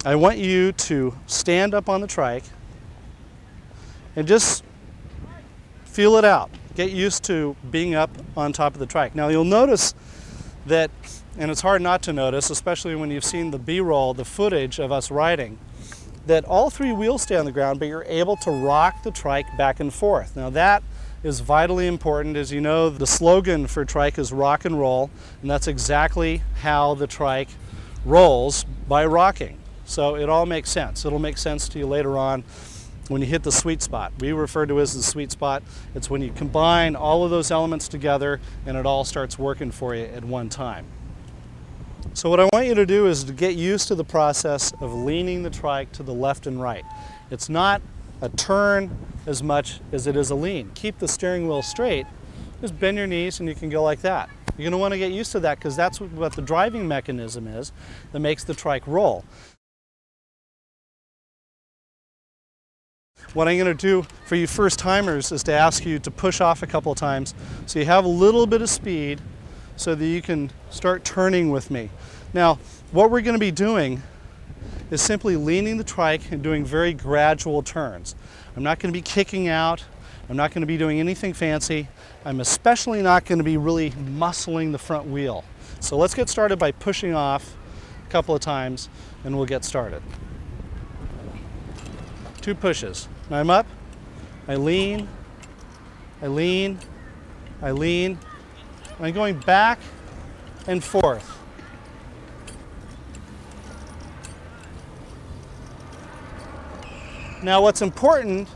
I want you to stand up on the trike and just feel it out. Get used to being up on top of the trike. Now you'll notice that, and it's hard not to notice, especially when you've seen the B-roll, the footage of us riding, that all three wheels stay on the ground, but you're able to rock the trike back and forth. Now that is vitally important. As you know, the slogan for trike is rock and roll, and that's exactly how the trike rolls, by rocking. So it all makes sense. It'll make sense to you later on when you hit the sweet spot. We refer to it as the sweet spot. It's when you combine all of those elements together and it all starts working for you at one time. So what I want you to do is to get used to the process of leaning the trike to the left and right. It's not a turn as much as it is a lean. Keep the steering wheel straight, just bend your knees and you can go like that. You're going to want to get used to that because that's what the driving mechanism is that makes the trike roll. What I'm going to do for you first timers is to ask you to push off a couple of times so you have a little bit of speed so that you can start turning with me. Now, what we're going to be doing is simply leaning the trike and doing very gradual turns. I'm not going to be kicking out. I'm not going to be doing anything fancy. I'm especially not going to be really muscling the front wheel. So let's get started by pushing off a couple of times and we'll get started. 2 pushes. Now I'm up, I lean, I lean, I lean. I'm going back and forth. Now what's important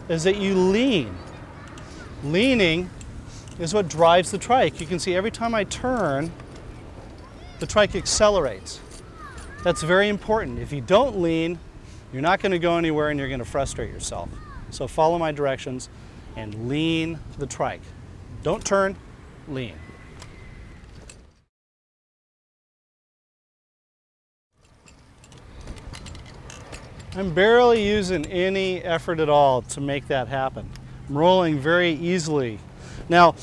is that you lean. Leaning is what drives the trike. You can see every time I turn, the trike accelerates. That's very important. If you don't lean, you're not going to go anywhere and you're going to frustrate yourself. So follow my directions and lean the trike. Don't turn, lean. I'm barely using any effort at all to make that happen. I'm rolling very easily. Now,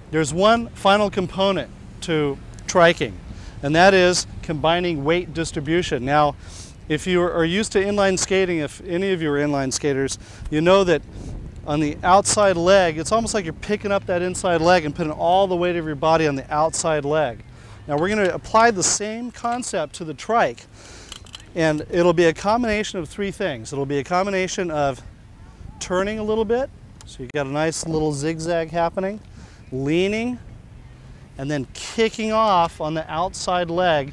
there's one final component to triking, and that is combining weight distribution. Now, if you are used to inline skating, if any of you are inline skaters, you know that on the outside leg, it's almost like you're picking up that inside leg and putting all the weight of your body on the outside leg. Now we're going to apply the same concept to the trike, and it'll be a combination of 3 things. It'll be a combination of turning a little bit, so you've got a nice little zigzag happening, leaning, and then kicking off on the outside leg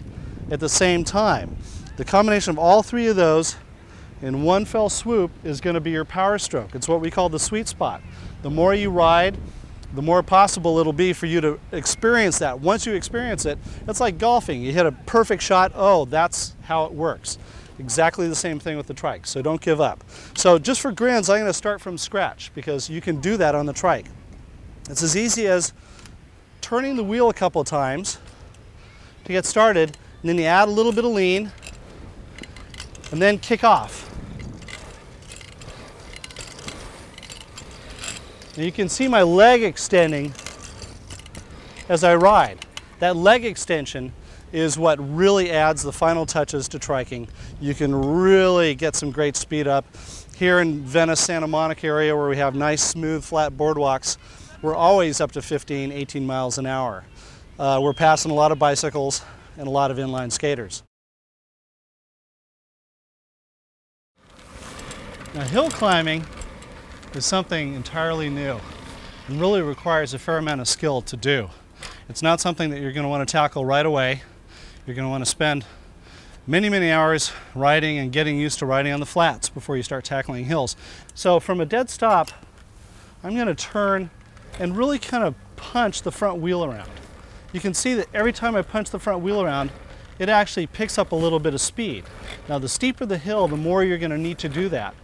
at the same time. The combination of all 3 of those in one fell swoop is going to be your power stroke. It's what we call the sweet spot. The more you ride, the more possible it'll be for you to experience that. Once you experience it, it's like golfing. You hit a perfect shot, oh, that's how it works. Exactly the same thing with the trike, so don't give up. So just for grins, I'm going to start from scratch because you can do that on the trike. It's as easy as turning the wheel a couple of times to get started, and then you add a little bit of lean, and then kick off. And you can see my leg extending as I ride. That leg extension is what really adds the final touches to triking. You can really get some great speed up. Here in Venice, Santa Monica area where we have nice, smooth, flat boardwalks, we're always up to 15, 18 miles an hour. We're passing a lot of bicycles and a lot of inline skaters. Now, hill climbing is something entirely new and really requires a fair amount of skill to do. It's not something that you're going to want to tackle right away. You're going to want to spend many, many hours riding and getting used to riding on the flats before you start tackling hills. So from a dead stop, I'm going to turn and really kind of punch the front wheel around. You can see that every time I punch the front wheel around, it actually picks up a little bit of speed. Now, the steeper the hill, the more you're going to need to do that.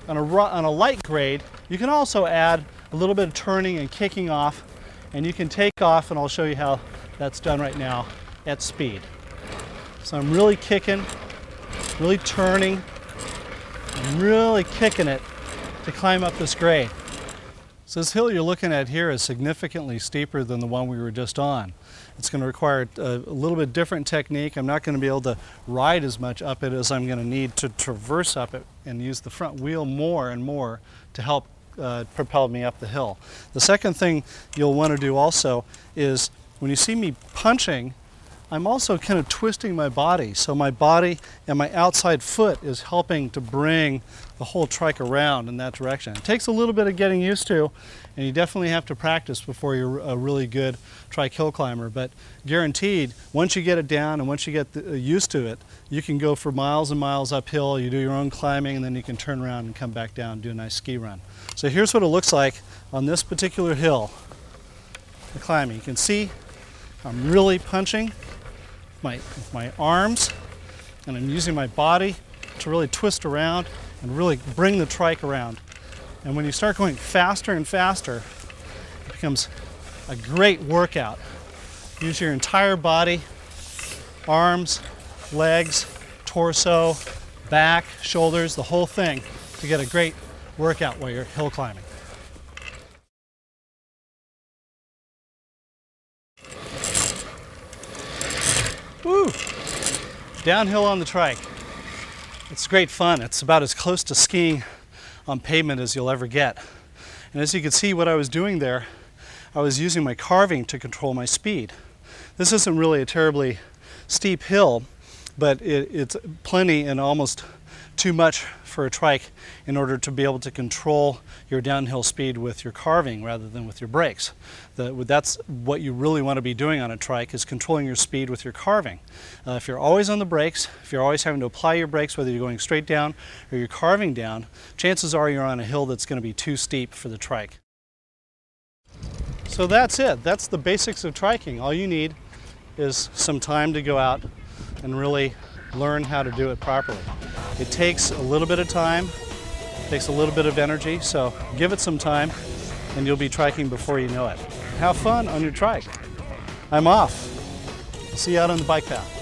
On a light grade, you can also add a little bit of turning and kicking off, and you can take off, and I'll show you how that's done right now at speed. So I'm really kicking, really turning, and really kicking it to climb up this grade. So this hill you're looking at here is significantly steeper than the one we were just on. It's going to require a little bit different technique. I'm not going to be able to ride as much up it as I'm going to need to traverse up it and use the front wheel more and more to help propel me up the hill. The second thing you'll want to do also is when you see me punching, I'm also kind of twisting my body. So my body and my outside foot is helping to bring the whole trike around in that direction. It takes a little bit of getting used to, and you definitely have to practice before you're a really good trike hill climber. But guaranteed, once you get it down and once you get used to it, you can go for miles and miles uphill. You do your own climbing, and then you can turn around and come back down and do a nice ski run. So here's what it looks like on this particular hill, the climbing. You can see I'm really punching with my arms, and I'm using my body to really twist around and really bring the trike around. And when you start going faster and faster, it becomes a great workout. Use your entire body, arms, legs, torso, back, shoulders, the whole thing to get a great workout while you're hill climbing. Woo! Downhill on the trike. It's great fun. It's about as close to skiing on pavement as you'll ever get. And as you can see what I was doing there, I was using my carving to control my speed. This isn't really a terribly steep hill, but it's plenty and almost too much for a trike in order to be able to control your downhill speed with your carving rather than with your brakes. That's what you really want to be doing on a trike, is controlling your speed with your carving. If you're always on the brakes, if you're always having to apply your brakes, whether you're going straight down or you're carving down, chances are you're on a hill that's going to be too steep for the trike. So that's it. That's the basics of triking. All you need is some time to go out and really learn how to do it properly. It takes a little bit of time, takes a little bit of energy, so give it some time and you'll be triking before you know it. Have fun on your trike. I'm off. See you out on the bike path.